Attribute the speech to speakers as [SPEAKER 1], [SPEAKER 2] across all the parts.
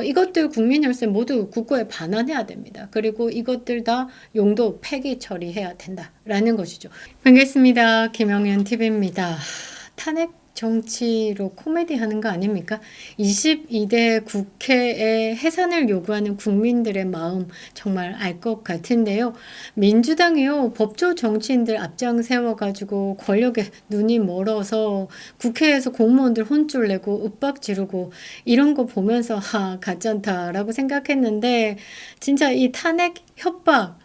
[SPEAKER 1] 이것들 국민 혈세 모두 국고에 반환해야 됩니다. 그리고 이것들 다 용도 폐기 처리해야 된다라는 것이죠. 반갑습니다. 김영현 TV입니다. 탄핵 정치로 코미디 하는 거 아닙니까? 22대 국회에 해산을 요구하는 국민들의 마음 정말 알 것 같은데요. 민주당이요, 법조 정치인들 앞장 세워가지고 권력에 눈이 멀어서 국회에서 공무원들 혼쭐 내고 윽박 지르고 이런 거 보면서 가짠다라고 생각했는데, 진짜 이 탄핵 협박,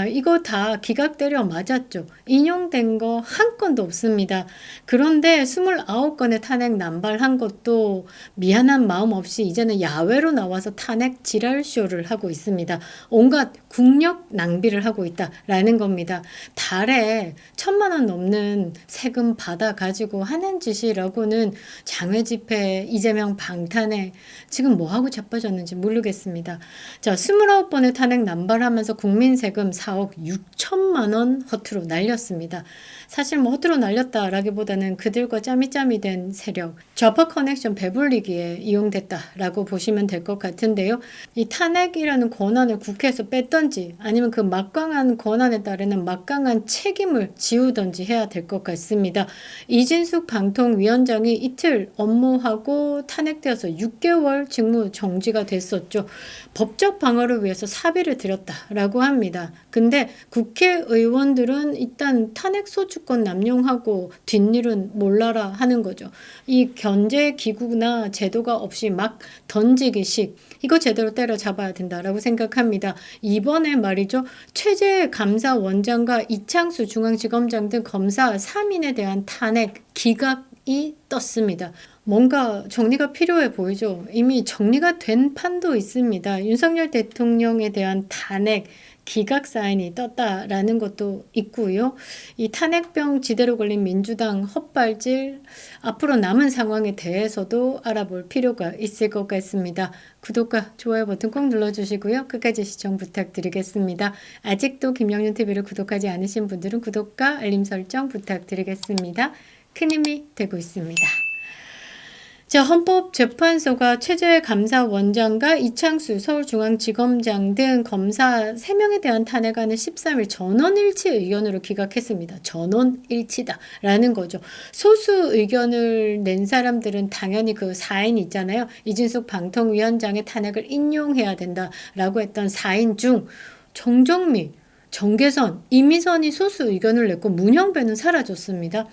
[SPEAKER 1] 이거 다 기각 때려 맞았죠. 인용된 거 한 건도 없습니다. 그런데 29건의 탄핵 남발한 것도 미안한 마음 없이 이제는 야외로 나와서 탄핵 지랄쇼를 하고 있습니다. 온갖 국력 낭비를 하고 있다라는 겁니다. 달에 1,000만 원 넘는 세금 받아가지고 하는 짓이라고는 장외 집회, 이재명 방탄에 지금 뭐하고 자빠졌는지 모르겠습니다. 자, 29번의 탄핵 남발하면서 국민 세금 4억 6천만 원 허투루 날렸습니다. 사실 뭐 허투루 날렸다라기보다는 그들과 짬이 된 세력, 좌파 커넥션 배불리기에 이용됐다라고 보시면 될 것 같은데요. 이 탄핵이라는 권한을 국회에서 뺐던지 아니면 그 막강한 권한에 따르는 막강한 책임을 지우던지 해야 될 것 같습니다. 이진숙 방통위원장이 이틀 업무하고 탄핵되어서 6개월 직무 정지가 됐었죠. 법적 방어를 위해서 사비를 들였다라고 합니다. 근데 국회의원들은 일단 탄핵 소추권 남용하고 뒷일은 몰라라 하는 거죠. 이 견제 기구나 제도가 없이 막 던지기식, 이거 제대로 때려잡아야 된다라고 생각합니다. 이번에 말이죠, 최재감사원장과 이창수 중앙지검장 등 검사 3인에 대한 탄핵 기각이 떴습니다. 뭔가 정리가 필요해 보이죠. 이미 정리가 된 판도 있습니다. 윤석열 대통령에 대한 탄핵 기각 사인이 떴다라는 것도 있고요. 이 탄핵병 지대로 걸린 민주당 헛발질, 앞으로 남은 상황에 대해서도 알아볼 필요가 있을 것 같습니다. 구독과 좋아요 버튼 꼭 눌러주시고요. 끝까지 시청 부탁드리겠습니다. 아직도 김영현 TV를 구독하지 않으신 분들은 구독과 알림 설정 부탁드리겠습니다. 큰 힘이 되고 있습니다. 자, 헌법재판소가 최재감사원장과 이창수 서울중앙지검장 등 검사 3명에 대한 탄핵안을 13일 전원일치 의견으로 기각했습니다. 전원일치다라는 거죠. 소수 의견을 낸 사람들은 당연히 그 4인 있잖아요. 이진숙 방통위원장의 탄핵을 인용해야 된다라고 했던 4인 중 정정미, 정계선, 이미선이 소수 의견을 냈고 문형배는 사라졌습니다.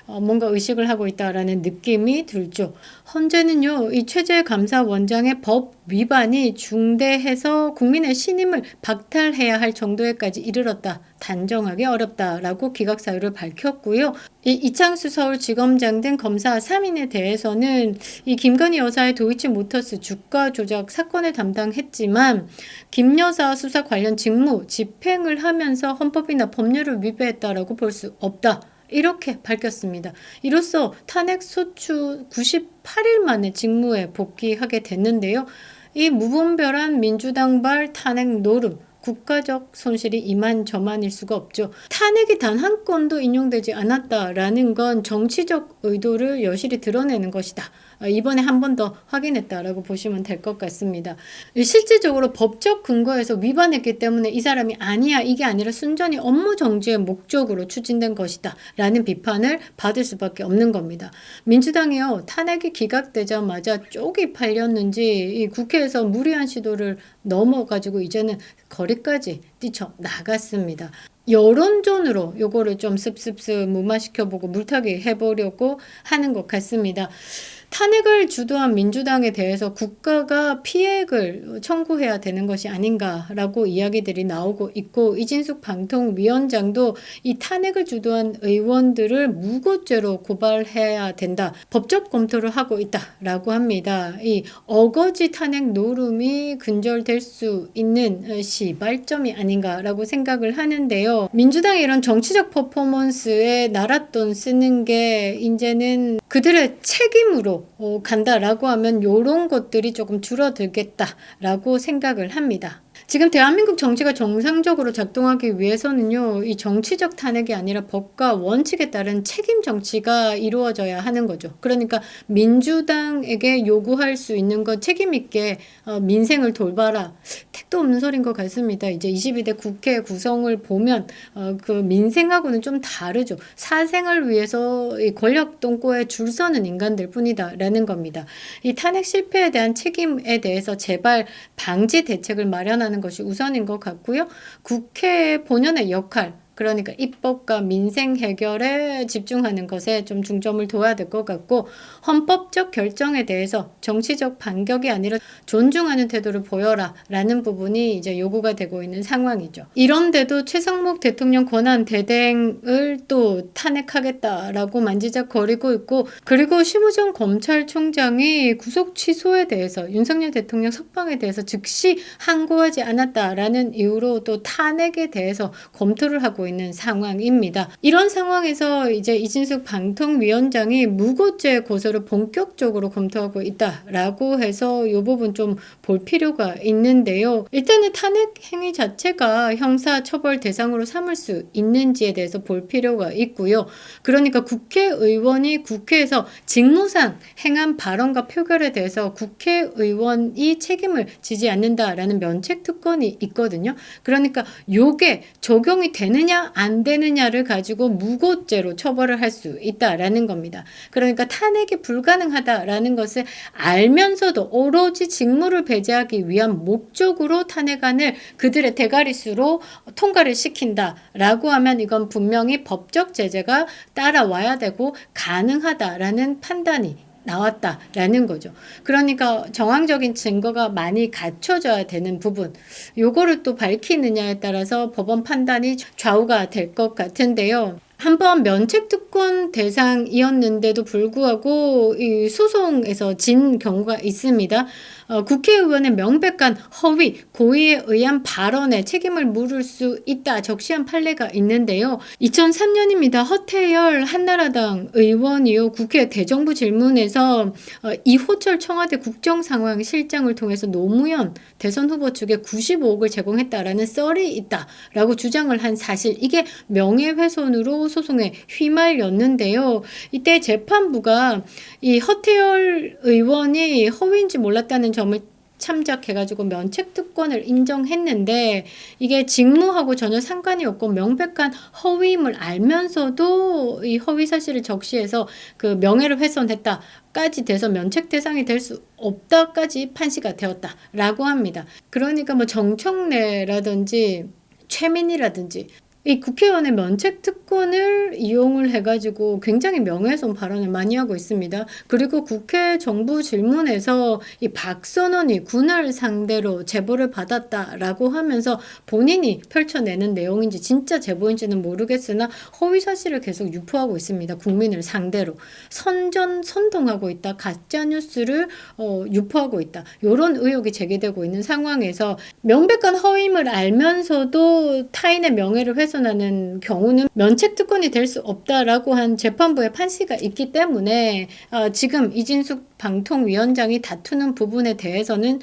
[SPEAKER 1] 뭔가 의식을 하고 있다라는 느낌이 들죠. 현재는요, 이 최재감사원장의 법 위반이 중대해서 국민의 신임을 박탈해야 할 정도에까지 이르렀다. 단정하기 어렵다라고 기각 사유를 밝혔고요. 이창수 서울지검장 등 검사 3인에 대해서는 이 김건희 여사의 도이치모터스 주가 조작 사건을 담당했지만 김 여사 수사 관련 직무 집행을 하면서 헌법이나 법률을 위배했다라고 볼 수 없다. 이렇게 밝혔습니다. 이로써 탄핵 소추 98일 만에 직무에 복귀하게 됐는데요. 이 무분별한 민주당발 탄핵 노름, 국가적 손실이 이만저만일 수가 없죠. 탄핵이 단 한 건도 인용되지 않았다라는 건 정치적 의도를 여실히 드러내는 것이다. 이번에 한 번 더 확인했다라고 보시면 될 것 같습니다. 실질적으로 법적 근거에서 위반했기 때문에 이 사람이 아니야, 이게 아니라 순전히 업무 정지의 목적으로 추진된 것이다 라는 비판을 받을 수밖에 없는 겁니다. 민주당이요, 탄핵이 기각되자마자 쪽이 팔렸는지 이 국회에서 무리한 시도를 넘어가지고 이제는 거리까지 뛰쳐나갔습니다. 여론전으로 요거를 좀 습습습 무마시켜보고 물타기 해보려고 하는 것 같습니다. 탄핵을 주도한 민주당에 대해서 국가가 피해액을 청구해야 되는 것이 아닌가라고 이야기들이 나오고 있고, 이진숙 방통위원장도 이 탄핵을 주도한 의원들을 무고죄로 고발해야 된다, 법적 검토를 하고 있다라고 합니다. 이 어거지 탄핵 노름이 근절될 수 있는 시발점이 아닌가라고 생각을 하는데요. 민주당의 이런 정치적 퍼포먼스에 나랏돈 쓰는 게 이제는 그들의 책임으로 간다라고 하면 이런 것들이 조금 줄어들겠다라고 생각을 합니다. 지금 대한민국 정치가 정상적으로 작동하기 위해서는요, 이 정치적 탄핵이 아니라 법과 원칙에 따른 책임 정치가 이루어져야 하는 거죠. 그러니까 민주당에게 요구할 수 있는 것 책임 있게 민생을 돌봐라. 택도 없는 소린 것 같습니다. 이제 22대 국회 구성을 보면 그 민생하고는 좀 다르죠. 사생을 위해서 이 권력 똥꼬에 줄 서는 인간들 뿐이다라는 겁니다. 이 탄핵 실패에 대한 책임에 대해서 제발 방지 대책을 마련하는 것이 우선인 것 같고요. 국회 본연의 역할, 그러니까 입법과 민생 해결에 집중하는 것에 좀 중점을 둬야 될 것 같고, 헌법적 결정에 대해서 정치적 반격이 아니라 존중하는 태도를 보여라 라는 부분이 이제 요구가 되고 있는 상황이죠. 이런데도 최상목 대통령 권한 대행을 또 탄핵하겠다라고 만지작거리고 있고, 그리고 심우정 검찰총장이 구속 취소에 대해서 윤석열 대통령 석방에 대해서 즉시 항고하지 않았다라는 이유로 또 탄핵에 대해서 검토를 하고 있는 상황입니다. 이런 상황에서 이제 이진숙 방통위원장이 무고죄 고소를 본격적으로 검토하고 있다라고 해서 이 부분 좀 볼 필요가 있는데요. 일단은 탄핵 행위 자체가 형사 처벌 대상으로 삼을 수 있는지에 대해서 볼 필요가 있고요. 그러니까 국회의원이 국회에서 직무상 행한 발언과 표결에 대해서 국회의원이 책임을 지지 않는다라는 면책특권이 있거든요. 그러니까 요게 적용이 되느냐 안 되느냐를 가지고 무고죄로 처벌을 할 수 있다라는 겁니다. 그러니까 탄핵이 불가능하다라는 것을 알면서도 오로지 직무를 배제하기 위한 목적으로 탄핵안을 그들의 대가리수로 통과를 시킨다라고 하면 이건 분명히 법적 제재가 따라와야 되고 가능하다라는 판단이 나왔다라는 거죠. 그러니까 정황적인 증거가 많이 갖춰져야 되는 부분, 요거를 또 밝히느냐에 따라서 법원 판단이 좌우가 될 것 같은데요. 한번 면책특권 대상이었는데도 불구하고 이 소송에서 진 경우가 있습니다. 국회의원의 명백한 허위, 고의에 의한 발언에 책임을 물을 수 있다 적시한 판례가 있는데요. 2003년입니다. 허태열 한나라당 의원이요. 국회 대정부 질문에서 이호철 청와대 국정상황실장을 통해서 노무현 대선 후보 측에 95억을 제공했다라는 썰이 있다라고 주장을 한 사실, 이게 명예훼손으로 소송에 휘말렸는데요. 이때 재판부가 이 허태열 의원이 허위인지 몰랐다는 점을 참작해가지고 면책특권을 인정했는데, 이게 직무하고 전혀 상관이 없고 명백한 허위임을 알면서도 이 허위 사실을 적시해서 그 명예를 훼손했다까지 돼서 면책 대상이 될 수 없다까지 판시가 되었다라고 합니다. 그러니까 뭐 정청래라든지 최민희라든지 이 국회의원의 면책특권을 이용을 해가지고 굉장히 명예훼손 발언을 많이 하고 있습니다. 그리고 국회 정부 질문에서 이 박선원이 군을 상대로 제보를 받았다라고 하면서 본인이 펼쳐내는 내용인지 진짜 제보인지는 모르겠으나 허위 사실을 계속 유포하고 있습니다. 국민을 상대로 선동하고 있다, 가짜뉴스를 유포하고 있다, 이런 의혹이 제기되고 있는 상황에서 명백한 허위임을 알면서도 타인의 명예를 훼손하는 경우는 면책특권이 될 수 없다라고 한 재판부의 판시가 있기 때문에 지금 이진숙 방통위원장이 다투는 부분에 대해서는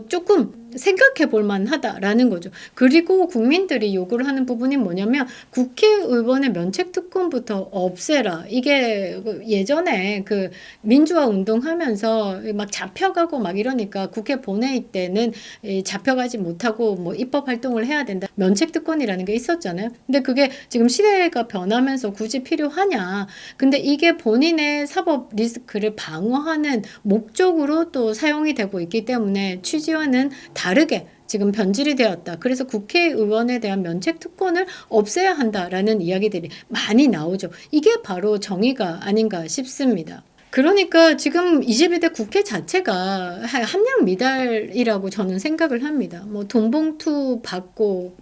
[SPEAKER 1] 조금 생각해 볼 만하다라는 거죠. 그리고 국민들이 요구를 하는 부분이 뭐냐면 국회의원의 면책특권부터 없애라. 이게 예전에 그 민주화 운동하면서 막 잡혀가고 막 이러니까 국회 본회의 때는 잡혀가지 못하고 뭐 입법 활동을 해야 된다, 면책특권이라는 게 있었잖아요. 근데 그게 지금 시대가 변하면서 굳이 필요하냐. 근데 이게 본인의 사법 리스크를 방어하는 목적으로 또 사용이 되고 있기 때문에 취지와는 다르게 지금 변질이 되었다. 그래서 국회의원에 대한 면책특권을 없애야 한다라는 이야기들이 많이 나오죠. 이게 바로 정의가 아닌가 싶습니다. 그러니까 지금 22대 국회 자체가 함량 미달이라고 저는 생각을 합니다. 뭐 돈봉투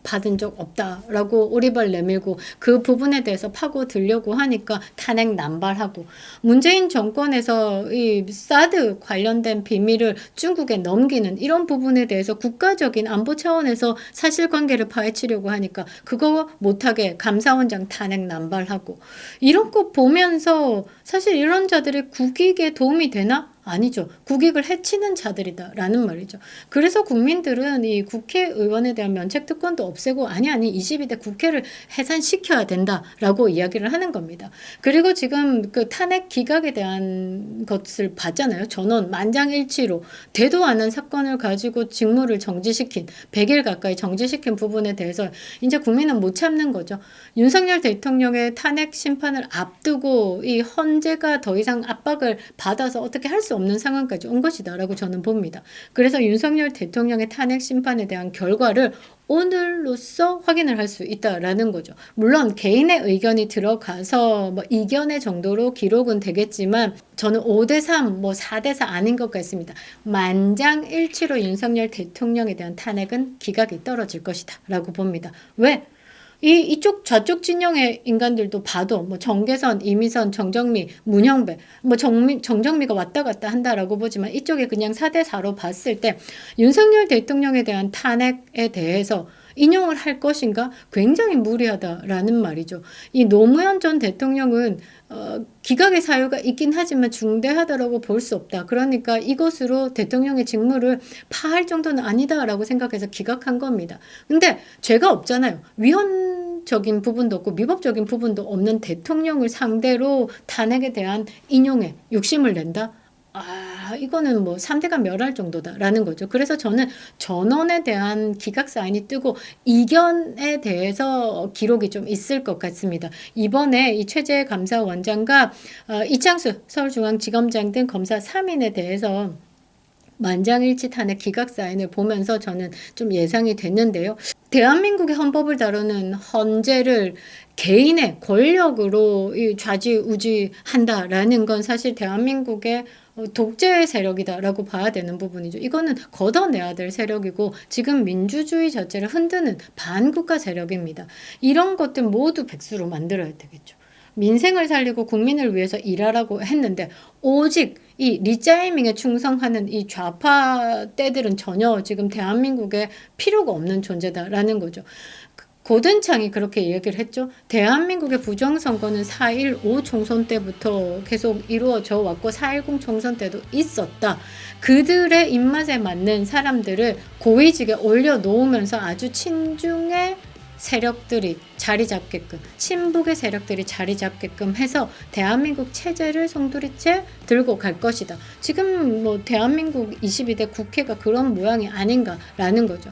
[SPEAKER 1] 받은 적 없다라고 오리발 내밀고 그 부분에 대해서 파고들려고 하니까 탄핵 남발하고, 문재인 정권에서 이 사드 관련된 비밀을 중국에 넘기는 이런 부분에 대해서 국가적인 안보 차원에서 사실관계를 파헤치려고 하니까 그거 못하게 감사원장 탄핵 남발하고, 이런 거 보면서 사실 이런 자들이 국익에 도움이 되나? 아니죠. 국익을 해치는 자들이다라는 말이죠. 그래서 국민들은 이 국회의원에 대한 면책특권도 없애고 아니 22대 국회를 해산시켜야 된다라고 이야기를 하는 겁니다. 그리고 지금 그 탄핵 기각에 대한 것을 봤잖아요. 전원 만장일치로 되도 않은 사건을 가지고 직무를 정지시킨 100일 가까이 정지시킨 부분에 대해서 이제 국민은 못 참는 거죠. 윤석열 대통령의 탄핵 심판을 앞두고 이 헌재가 더 이상 압박을 받아서 어떻게 할 수 없는 상황까지 온 것이다라고 저는 봅니다. 그래서 윤석열 대통령의 탄핵 심판에 대한 결과를 오늘로써 확인을 할 수 있다라는 거죠. 물론 개인의 의견이 들어가서 뭐 이견의 정도로 기록은 되겠지만 저는 5대3, 뭐 4대4 아닌 것 같습니다. 만장일치로 윤석열 대통령에 대한 탄핵은 기각이 떨어질 것이다 라고 봅니다. 왜? 이쪽 좌쪽 진영의 인간들도 봐도 뭐 정계선, 이미선, 정정미, 문형배, 뭐 정정미가 왔다 갔다 한다라고 보지만 이쪽에 그냥 4대4로 봤을 때 윤석열 대통령에 대한 탄핵에 대해서 인용을 할 것인가? 굉장히 무리하다라는 말이죠. 이 노무현 전 대통령은 기각의 사유가 있긴 하지만 중대하다라고 볼 수 없다. 그러니까 이것으로 대통령의 직무를 파할 정도는 아니다라고 생각해서 기각한 겁니다. 근데 죄가 없잖아요. 위헌적인 부분도 없고 미법적인 부분도 없는 대통령을 상대로 탄핵에 대한 인용에 욕심을 낸다? 이거는 뭐 3대가 멸할 정도다라는 거죠. 그래서 저는 전원에 대한 기각 사인이 뜨고 이견에 대해서 기록이 좀 있을 것 같습니다. 이번에 이 최재 감사원장과 이창수 서울중앙지검장 등 검사 3인에 대해서 만장일치 탄핵 기각 사인을 보면서 저는 좀 예상이 됐는데요. 대한민국의 헌법을 다루는 헌재를 개인의 권력으로 좌지우지한다라는 건 사실 대한민국의 독재 세력이다라고 봐야 되는 부분이죠. 이거는 걷어내야 될 세력이고 지금 민주주의 자체를 흔드는 반국가 세력입니다. 이런 것들 모두 백수로 만들어야 되겠죠. 민생을 살리고 국민을 위해서 일하라고 했는데 오직 이 리자이밍에 충성하는 이 좌파 떼들은 전혀 지금 대한민국에 필요가 없는 존재다라는 거죠. 고든창이 그렇게 얘기를 했죠. 대한민국의 부정선거는 4.15 총선 때부터 계속 이루어져 왔고 4.10 총선 때도 있었다. 그들의 입맛에 맞는 사람들을 고위직에 올려놓으면서 아주 친중의 세력들이 자리 잡게끔 친북의 세력들이 자리 잡게끔 해서 대한민국 체제를 송두리째 들고 갈 것이다. 지금 뭐 대한민국 22대 국회가 그런 모양이 아닌가라는 거죠.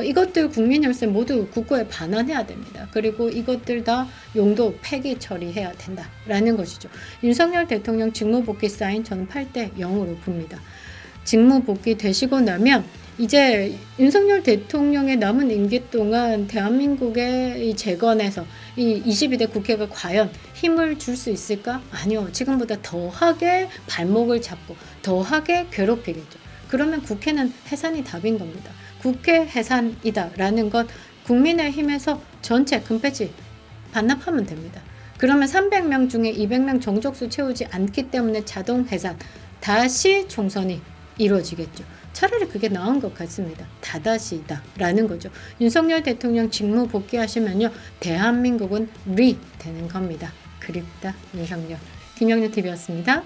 [SPEAKER 1] 이것들 국민 혈세 모두 국고에 반환해야 됩니다. 그리고 이것들 다 용도 폐기 처리해야 된다라는 것이죠. 윤석열 대통령 직무복귀 사인 저는 8대 0으로 봅니다. 직무복귀 되시고 나면 이제 윤석열 대통령의 남은 임기 동안 대한민국의 이 재건에서 이 22대 국회가 과연 힘을 줄 수 있을까? 아니요. 지금보다 더하게 발목을 잡고 더하게 괴롭히겠죠. 그러면 국회는 해산이 답인 겁니다. 국회 해산이다라는 것 국민의힘에서 전체 금배지 반납하면 됩니다. 그러면 300명 중에 200명 정족수 채우지 않기 때문에 자동 해산, 다시 총선이 이루어지겠죠. 차라리 그게 나은 것 같습니다. 다다시다라는 거죠. 윤석열 대통령 직무 복귀하시면요. 대한민국은 되는 겁니다. 그립다 윤석열. 김영래 TV였습니다.